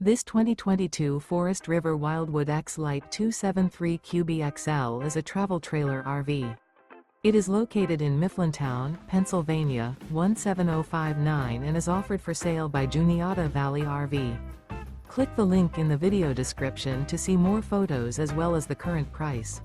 This 2022 Forest River Wildwood X-Lite 273QB XL is a travel trailer RV. It is located in Mifflintown, Pennsylvania, 17059 and is offered for sale by Juniata Valley RV. Click the link in the video description to see more photos as well as the current price.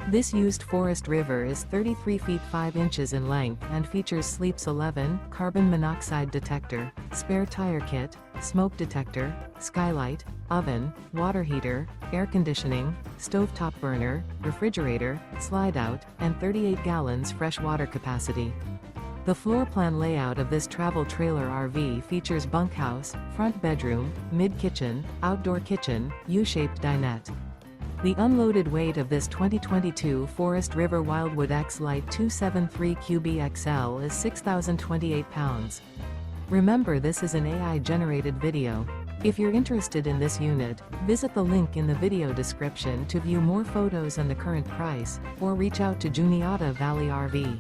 This used Forest River is 33 feet 5 inches in length and features Sleeps 11, carbon monoxide detector, spare tire kit, smoke detector, skylight, oven, water heater, air conditioning, stovetop burner, refrigerator, slide out, and 38 gallons fresh water capacity. The floor plan layout of this travel trailer RV features bunkhouse, front bedroom, mid-kitchen, outdoor kitchen, U-shaped dinette. The unloaded weight of this 2022 Forest River Wildwood X-Lite 273QB XL is 6,028 pounds. Remember, this is an AI-generated video. If you're interested in this unit, visit the link in the video description to view more photos and the current price, or reach out to Juniata Valley RV.